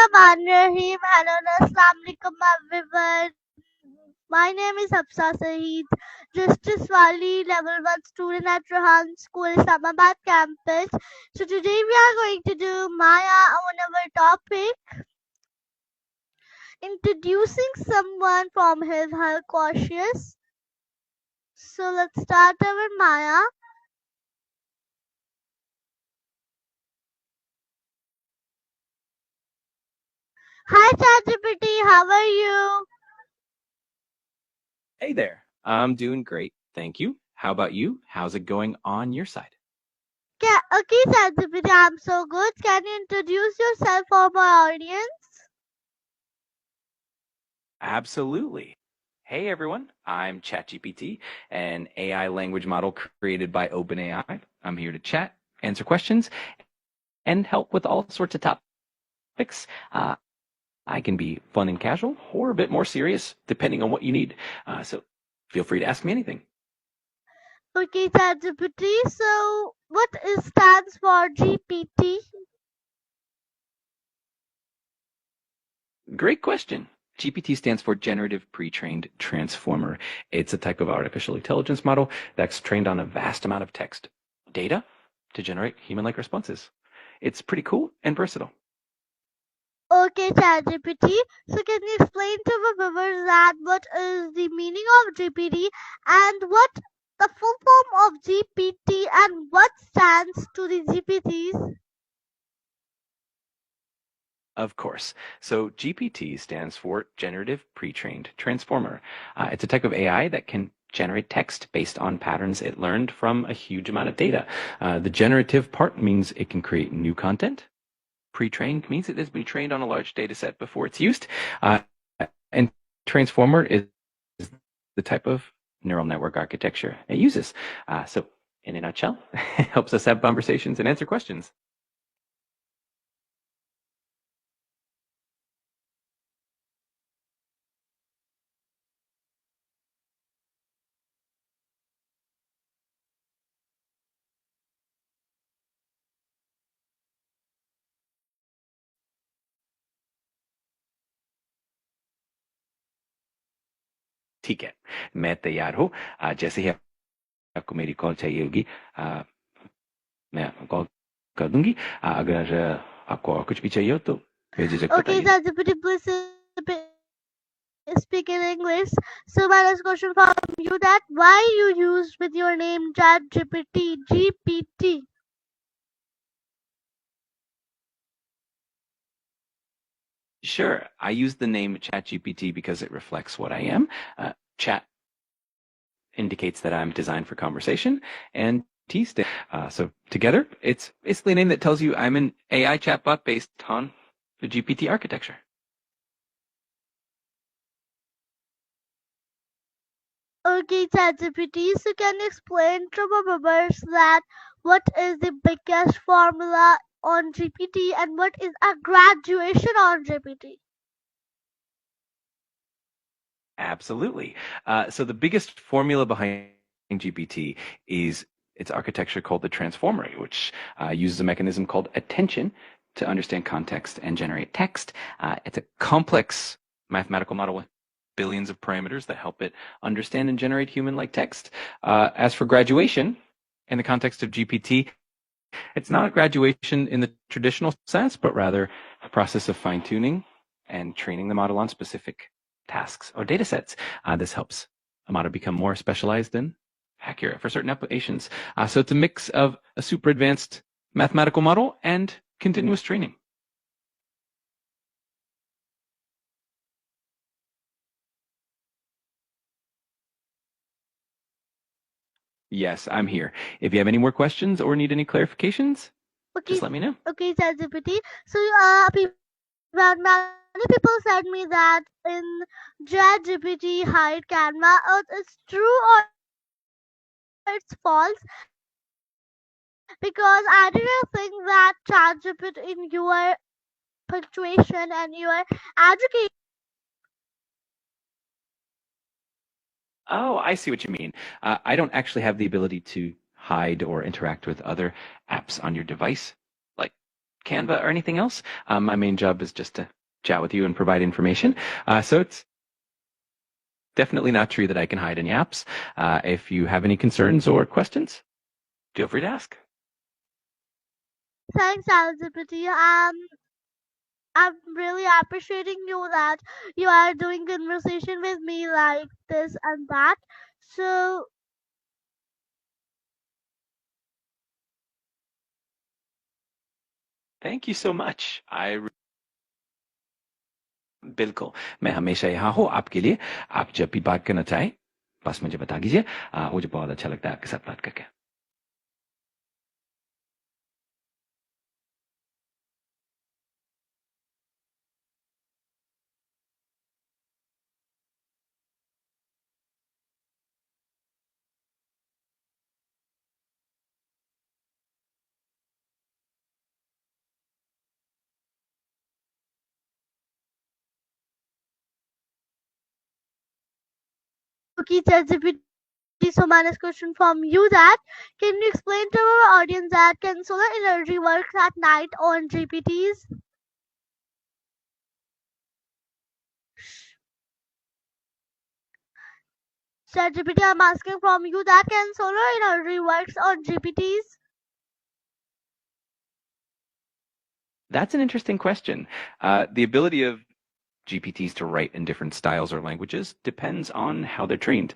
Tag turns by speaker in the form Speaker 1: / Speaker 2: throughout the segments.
Speaker 1: Bismillahirrahmanirrahim. Hello, Assalamualaikum everyone. My name is Hafsa Saeed, Justice Wali, Level 1 student at Rohan School, Islamabad campus. So today we are going to do Maya on our topic, introducing someone from her cautious. So let's start our Maya. Hi ChatGPT, how are you?
Speaker 2: Hey there. I'm doing great. Thank you. How about you? How's it going on your side?
Speaker 1: Okay, ChatGPT, I'm so good. Can you introduce yourself for my audience?
Speaker 2: Absolutely. Hey everyone, I'm ChatGPT, an AI language model created by OpenAI. I'm here to chat, answer questions, and help with all sorts of topics. I can be fun and casual or a bit more serious, depending on what you need. So feel free to ask me anything.
Speaker 1: Okay, ChatGPT. So, what stands for GPT?
Speaker 2: Great question. GPT stands for Generative Pre-trained Transformer. It's a type of artificial intelligence model that's trained on a vast amount of text data to generate human-like responses. It's pretty cool and versatile.
Speaker 1: Okay, ChatGPT. So, can you explain to the viewers that what is the meaning of GPT and what the full form of GPT and what stands to the GPTs?
Speaker 2: Of course. So GPT stands for Generative Pre-trained Transformer. It's a type of AI that can generate text based on patterns it learned from a huge amount of data. The generative part means it can create new content. Pre-trained means it has been trained on a large data set before it's used. And transformer is the type of neural network architecture it uses. So in a nutshell, it helps us have conversations and answer questions. ठीक है, मैं तैयार हूँ। जैसे ही आपको मेरी call चाहिए होगी, मैं कॉल कर दूंगी। अगर आपको और कुछ भी चाहिए हो तो बेझिझक
Speaker 1: Okay,
Speaker 2: बताइए।
Speaker 1: ChatGPT, please speak in English. So, my last question from you that why you use with your name ChatGPT, GPT?
Speaker 2: Sure, I use the name ChatGPT because it reflects what I am. Chat indicates that I'm designed for conversation, and T stands. So together, it's basically a name that tells you I'm an AI chatbot based on the GPT architecture.
Speaker 1: Okay, ChatGPT. So, can you explain to our viewers that what is the biggest formula on GPT and what is a graduation on GPT?
Speaker 2: Absolutely. So the biggest formula behind GPT is its architecture called the transformer, which uses a mechanism called attention to understand context and generate text. It's a complex mathematical model with billions of parameters that help it understand and generate human-like text. As for graduation, in the context of GPT, it's not a graduation in the traditional sense, but rather a process of fine-tuning and training the model on specific tasks or data sets. This helps a model become more specialized and accurate for certain applications. So it's a mix of a super advanced mathematical model and continuous training. Yes, I'm here. If you have any more questions or need any clarifications,
Speaker 1: Okay,
Speaker 2: just let me know.
Speaker 1: okay, ChatGPT. So, many people said me that in ChatGPT hide Canva. It's true or it's false? Because I didn't think that ChatGPT in your punctuation and your education.
Speaker 2: Oh, I see what you mean. I don't actually have the ability to hide or interact with other apps on your device, like Canva or anything else. My main job is just to chat with you and provide information. So it's definitely not true that I can hide any apps. If you have any concerns or questions, feel free to ask.
Speaker 1: Thanks, ChatGPT. I'm really appreciating you that you are doing conversation with me like this and that. So,
Speaker 2: Thank you so much. बिल्कुल मैं हमेशा यहाँ हूँ आपके लिए आप जब भी बात करना चाहें बस मुझे बता दीजिए मुझे बहुत अच्छा लगता है आपके साथ बात करके
Speaker 1: okay, ChatGPT. So, my next question from you that can you explain to our audience that can solar energy work at night on GPTs? ChatGPT, I'm asking from you that can solar energy works on GPTs?
Speaker 2: That's an interesting question. The ability of GPTs to write in different styles or languages depends on how they're trained.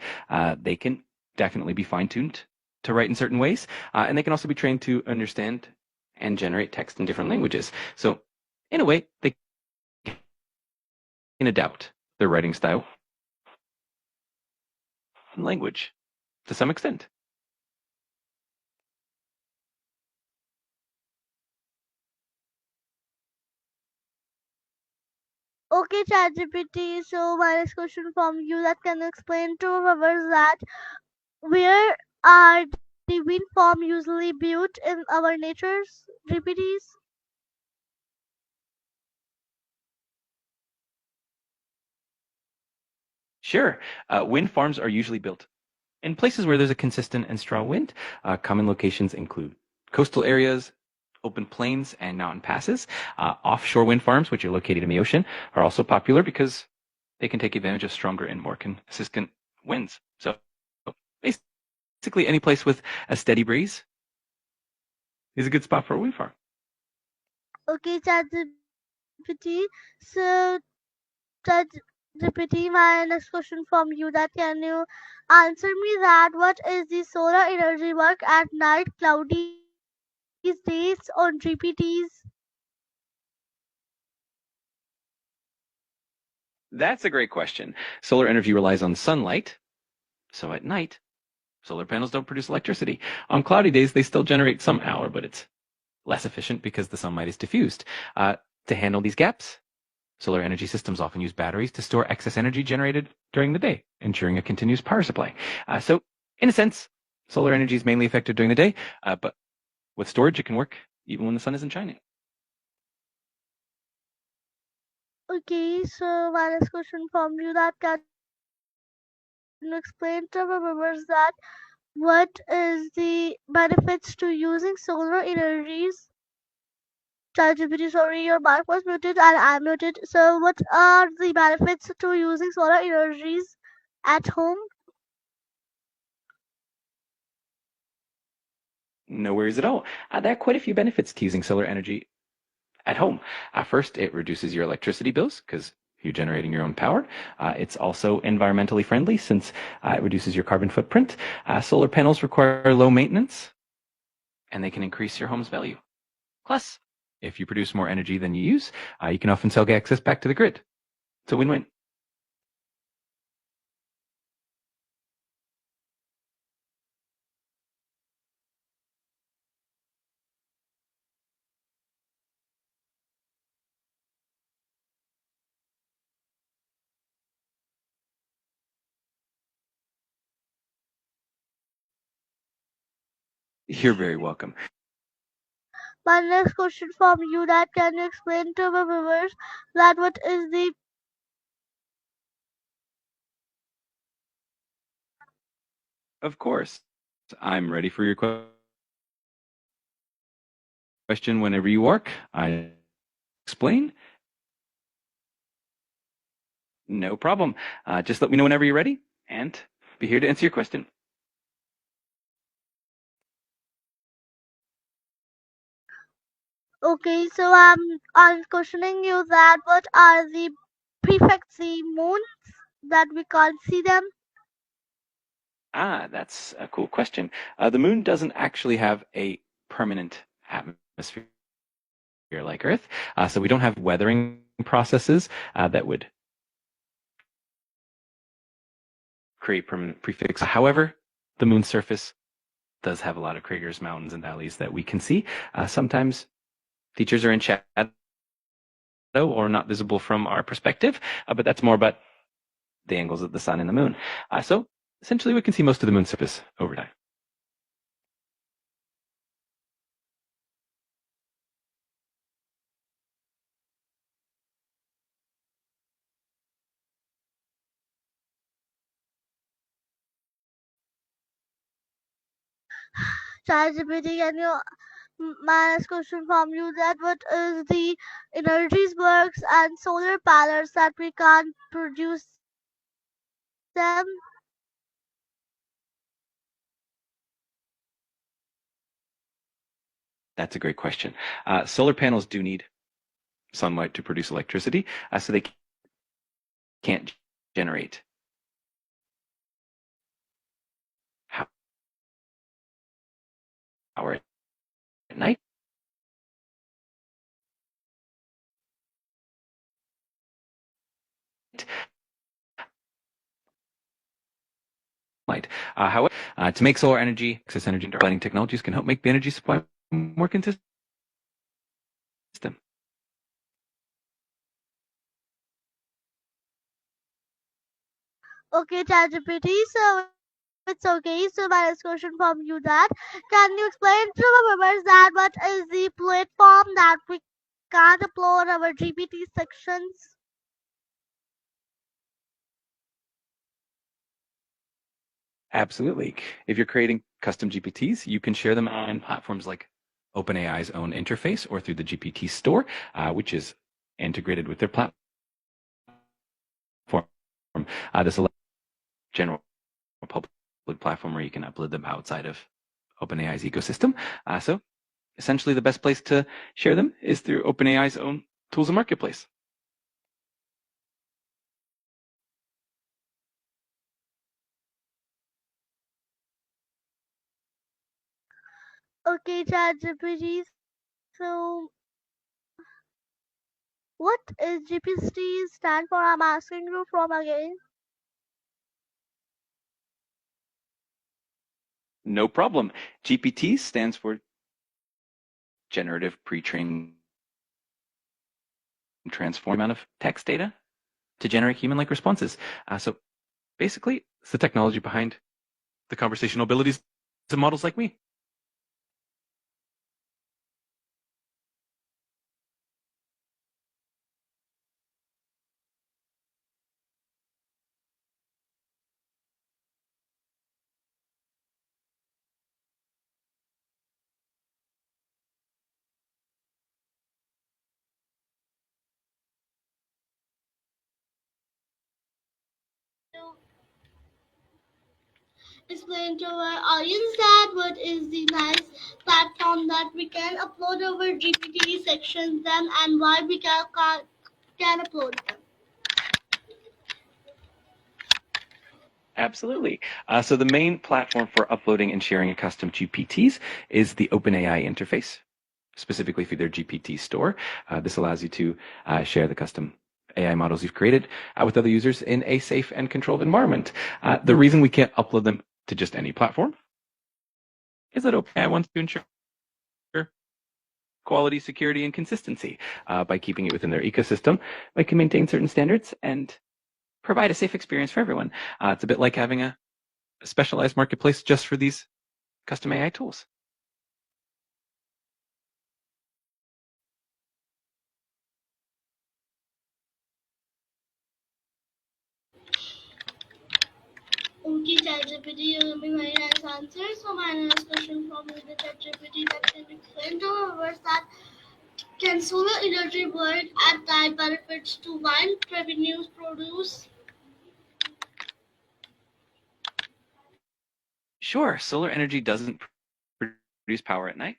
Speaker 2: They can definitely be fine-tuned to write in certain ways, and they can also be trained to understand and generate text in different languages. So, in a way, they can adapt their writing style and language to some extent.
Speaker 1: Okay, ChatGPT. So, my next question from you that can you explain to our viewers that where are the wind farm usually built in our nature's GPTs?
Speaker 2: Sure, wind farms are usually built in places where there's a consistent and strong wind. Common locations include coastal areas, open plains, and mountain passes. Offshore wind farms, which are located in the ocean, are also popular because they can take advantage of stronger and more consistent winds. So basically, any place with a steady breeze is a good spot for a wind farm.
Speaker 1: Okay, ChatGPT. So, ChatGPT, my next question from you that can you answer me that what is the solar energy work at night cloudy days on GPTs?
Speaker 2: That's a great question. Solar energy relies on sunlight, so at night, solar panels don't produce electricity. On cloudy days, they still generate some power, but it's less efficient because the sunlight is diffused. To handle these gaps, solar energy systems often use batteries to store excess energy generated during the day, ensuring a continuous power supply. So, in a sense, solar energy is mainly effective during the day, but with storage, it can work even when the sun isn't shining.
Speaker 1: Okay, so my next question from you that can you explain to our viewers that what is the benefits to using solar energies? ChatGPT, sorry, your mic was muted and I'm muted. So, what are the benefits to using solar energies at home?
Speaker 2: No worries at all. There are quite a few benefits to using solar energy at home. First, it reduces your electricity bills because you're generating your own power. It's also environmentally friendly since it reduces your carbon footprint. Solar panels require low maintenance and they can increase your home's value. Plus, if you produce more energy than you use, you can often sell excess back to the grid. It's a win-win. You're very welcome.
Speaker 1: My next question from you that can you explain to our viewers that what is the
Speaker 2: Of course. I'm ready for your question. question whenever you are. I explain. No problem. Just let me know whenever you're ready, and be here to answer your question.
Speaker 1: Okay, so I'm questioning you that what are the prefects, the moons that we can't see them?
Speaker 2: That's a cool question. The moon doesn't actually have a permanent atmosphere like Earth, so we don't have weathering processes that would create permanent prefix. However, the moon's surface does have a lot of craters, mountains, and valleys that we can see. Sometimes features are in shadow or not visible from our perspective, but that's more about the angles of the sun and the moon. So essentially, we can see most of the moon's surface over time.
Speaker 1: ChatGPT, can you my next question from you that what is the energies works and solar panels that we can't produce them?
Speaker 2: That's a great question. Solar panels do need sunlight to produce electricity, so they can't generate power at night. Light. However, to make solar energy, excess energy, lighting technologies can help make the energy supply more consistent.
Speaker 1: Okay, ChatGPT, so it's okay. So my next question from you that can you explain to our members that what is the platform that we can upload our GPT sections?
Speaker 2: Absolutely. If you're creating custom GPTs, you can share them on platforms like OpenAI's own interface or through the GPT store, which is integrated with their platform. This allows general public platform where you can upload them outside of OpenAI's ecosystem. So essentially, the best place to share them is through OpenAI's own tools and marketplace.
Speaker 1: Okay, ChatGPT. So what is GPT stand for? I'm asking you from again.
Speaker 2: No problem. GPT stands for Generative Pre-trained Transform amount of text data to generate human-like responses. So basically, it's the technology behind the conversational abilities of models like me.
Speaker 1: Explain to our audience that what is the nice platform that we can upload our GPT sections them and why we can upload them.
Speaker 2: Absolutely. So the main platform for uploading and sharing custom GPTs is the OpenAI interface, specifically through their GPT store. This allows you to share the custom AI models you've created with other users in a safe and controlled environment. The reason we can't upload them to just any platform is that OpenAI wants to ensure quality, security, and consistency by keeping it within their ecosystem. They can maintain certain standards and provide a safe experience for everyone. It's a bit like having a specialized marketplace just for these custom AI tools.
Speaker 1: Okay, Okay, ChatGPT, you will be very nice answer. So my next question from the ChatGPT that can explain to our that can solar energy work at that benefits to wind revenues produce?
Speaker 2: Sure, solar energy doesn't produce power at night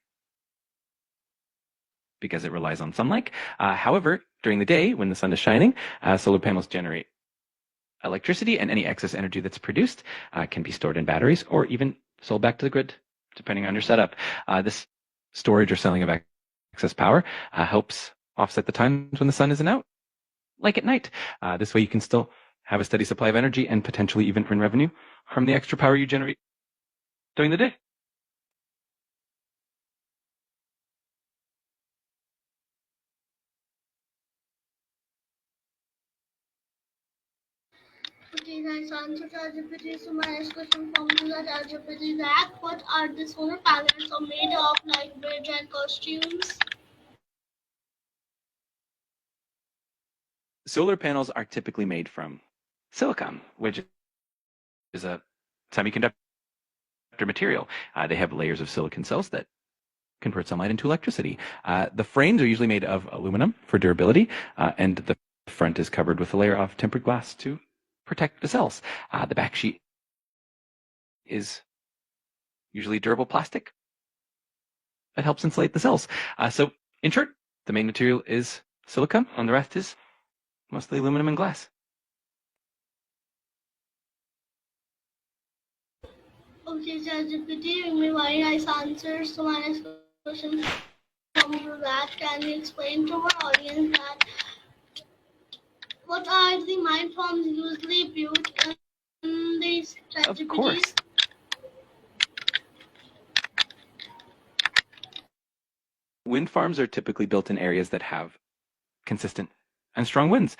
Speaker 2: because it relies on sunlight. However, during the day, when the sun is shining, solar panels generate electricity, and any excess energy that's produced can be stored in batteries or even sold back to the grid, depending on your setup. This storage or selling of excess power helps offset the times when the sun isn't out, like at night. This way you can still have a steady supply of energy and potentially even earn revenue from the extra power you generate during the day.
Speaker 1: Okay, nice answer, ChatGPT. So my next question from you that ChatGPT that what are the solar panels are made of, like bridge and costumes?
Speaker 2: Solar panels are typically made from silicon, which is a semiconductor material. They have layers of silicon cells that convert sunlight into electricity. The frames are usually made of aluminum for durability, and the front is covered with a layer of tempered glass to protect the cells. The back sheet is usually durable plastic that helps insulate the cells. So, in short, the main material is silicon, and the rest is mostly aluminum and glass.
Speaker 1: Okay, ChatGPT, you me very nice answer. So my next question from you that can you explain to our audience that what are the mind forms usually built in these
Speaker 2: Of
Speaker 1: ChatGPTs?
Speaker 2: course. Wind farms are typically built in areas that have consistent and strong winds.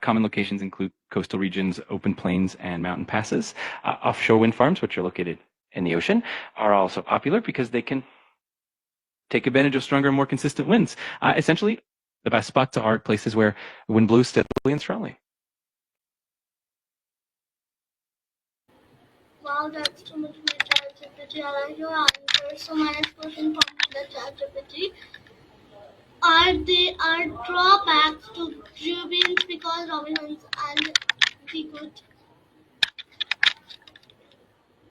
Speaker 2: Common locations include coastal regions, open plains, and mountain passes. Offshore wind farms, which are located in the ocean, are also popular because they can take advantage of stronger and more consistent winds. Essentially, the best spots are places where the wind blows steadily and strongly.
Speaker 1: Wow, that's too much for ChatGPT. I like your answer. So my next question from the ChatGPT. Are drawbacks to turbines because Robinsons and the good?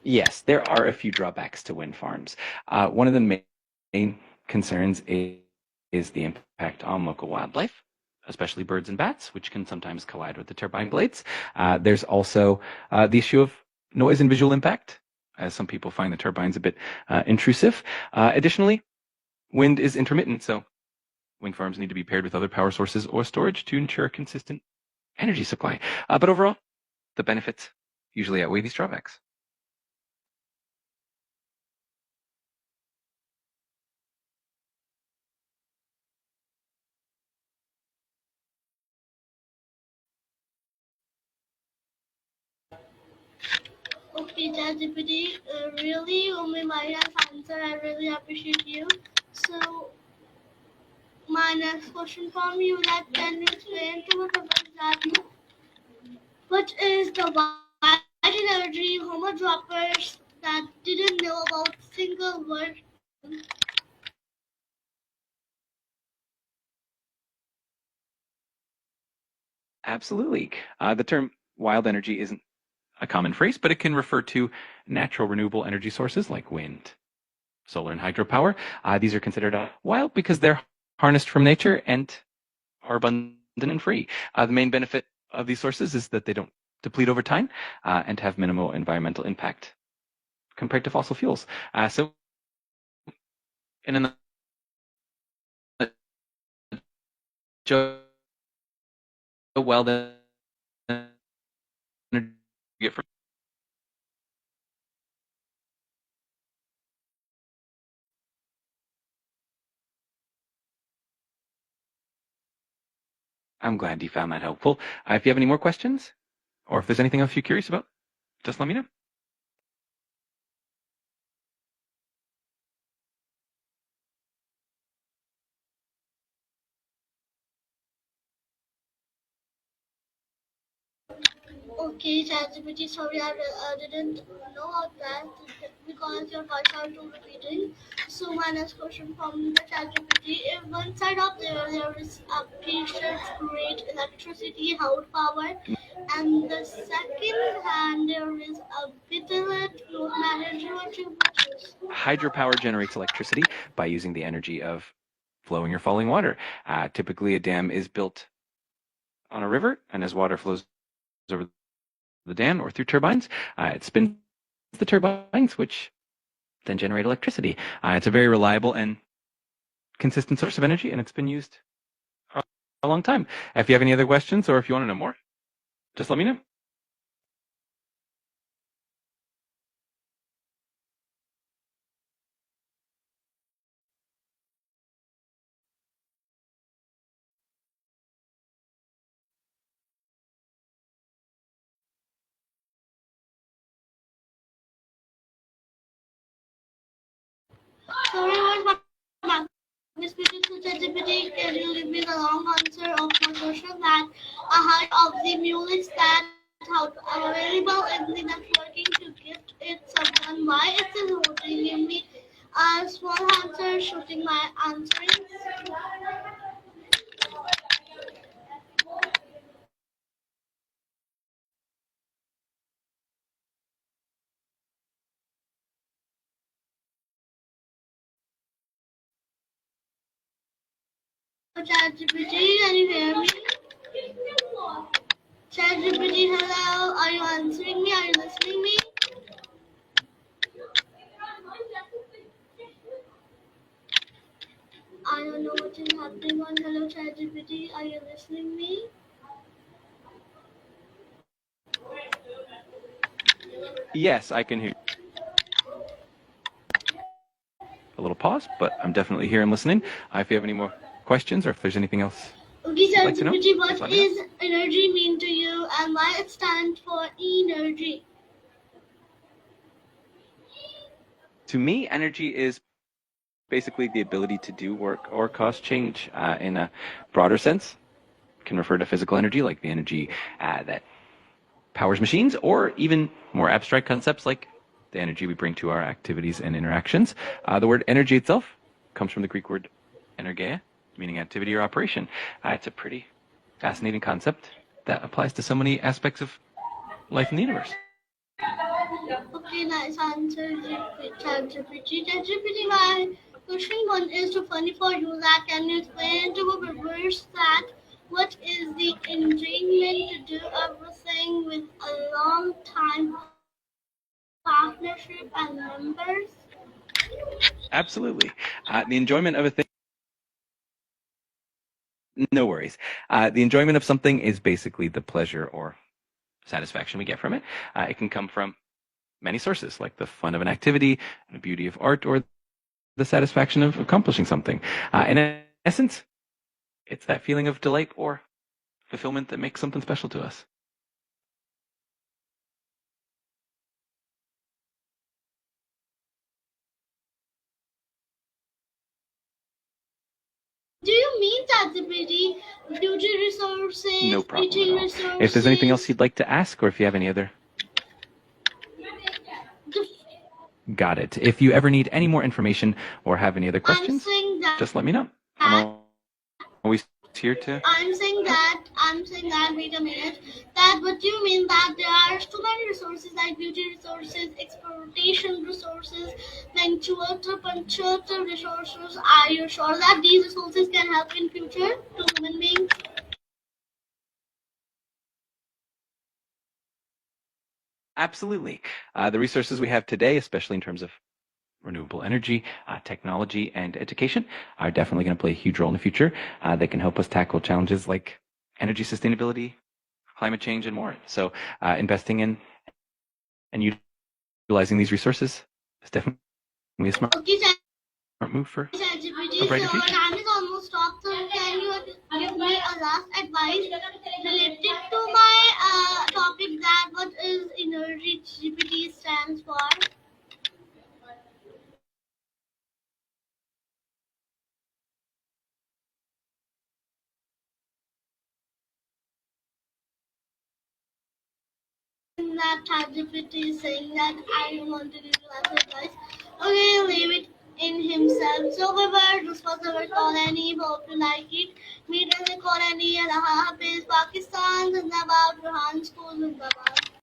Speaker 2: Yes, there are a few drawbacks to wind farms. One of the main concerns is the impact on local wildlife, especially birds and bats, which can sometimes collide with the turbine blades. There's also the issue of noise and visual impact, as some people find the turbines a bit intrusive. Additionally, wind is intermittent, so wind farms need to be paired with other power sources or storage to ensure a consistent energy supply. But overall, the benefits usually outweigh these drawbacks.
Speaker 1: Okay, ChatGPT, really, Umi Maria's answer. I really appreciate you. So, my next question from you that can you explain to my viewers that what is the wide energy homo droppers that didn't know about single word?
Speaker 2: Absolutely. The term wild energy isn't a common phrase, but it can refer to natural renewable energy sources like wind, solar, and hydropower. These are considered wild because they're harnessed from nature and are abundant and free. The main benefit of these sources is that they don't deplete over time and have minimal environmental impact compared to fossil fuels. So, in a nutshell, wild energy get from. I'm glad you found that helpful. If you have any more questions, or if there's anything else you're curious about, just let me know.
Speaker 1: Okay, ChatGPT, sorry, I didn't know of that because your thoughts are too repeating. So my next question from the ChatGPT: if one side of there is a pressure to create electricity, hot power, and the second hand there is a bit flow manager, what you would choose?
Speaker 2: Hydropower generates electricity by using the energy of flowing or falling water. Typically, a dam is built on a river, and as water flows over the dam or through turbines, it spins the turbines, which then generate electricity. It's a very reliable and consistent source of energy, and it's been used a long time. If you have any other questions or if you want to know more, just let me know.
Speaker 1: Sorry, what back. This beautiful ChatGPT, can you give me the long answer of my question that a heart of the mule's that how available in the networking to gift it someone why it is voting give me a small answer shooting my answering. ChatGPT, can you hear me? ChatGPT, hello, are you answering me? Are you listening me? I don't know what is happening on hello ChatGPT. Are you listening me?
Speaker 2: Yes, I can hear a little pause, but I'm definitely here and listening. If you have any more questions or if there's anything else
Speaker 1: Okay,
Speaker 2: you'd like to know,
Speaker 1: ChatGPT,
Speaker 2: just
Speaker 1: what
Speaker 2: let me know.
Speaker 1: is energy mean to you and why it stands for energy?
Speaker 2: To me, energy is basically the ability to do work or cause change in a broader sense. It can refer to physical energy, like the energy that powers machines, or even more abstract concepts like the energy we bring to our activities and interactions. The word energy itself comes from the Greek word energeia, meaning activity or operation. It's a pretty fascinating concept that applies to so many aspects of life in the universe.
Speaker 1: Okay, nice answer, ChatGPT. ChatGPT, my question one is too funny for you. That can you explain to our viewers that what is the enjoyment to do everything with a long time partnership and members?
Speaker 2: Absolutely. The enjoyment of a thing, no worries. The enjoyment of something is basically the pleasure or satisfaction we get from it. It can come from many sources, like the fun of an activity, the beauty of art, or the satisfaction of accomplishing something. In essence, it's that feeling of delight or fulfillment that makes something special to us.
Speaker 1: Do you mean ChatGPT, beauty
Speaker 2: No
Speaker 1: resources,
Speaker 2: problem at
Speaker 1: eating
Speaker 2: all. If there's anything else
Speaker 1: resources?
Speaker 2: you'd like to ask, or if you have any other,
Speaker 1: The,
Speaker 2: got it. If you ever need any more information or have any other
Speaker 1: I'm
Speaker 2: questions,
Speaker 1: saying
Speaker 2: just let me know.
Speaker 1: that
Speaker 2: I'm always here to help.
Speaker 1: I'm saying that, wait a minute, that what do you mean that there are so many resources like beauty resources, exploitation resources, punctual resources. Are you sure that these resources can help in future to human beings?
Speaker 2: Absolutely. The resources we have today, especially in terms of renewable energy, technology, and education, are definitely going to play a huge role in the future. They can help us tackle challenges like energy sustainability, climate change, and more. So, investing in and utilizing these resources is definitely a smart
Speaker 1: Okay,
Speaker 2: move for a
Speaker 1: ChatGPT, so
Speaker 2: brighter
Speaker 1: our
Speaker 2: future.
Speaker 1: time is almost up. So can you give me a last advice related to my topic that what is energy GPT stands for? that ChatGPT is saying that I wanted you to answer, guys. Okay, leave it in himself. So we were, this was our CallAnnie. Hope you like it. Meet us at CallAnnie. Allah Hafiz, Pakistan. Zindabad, Burhan School. Zindabad.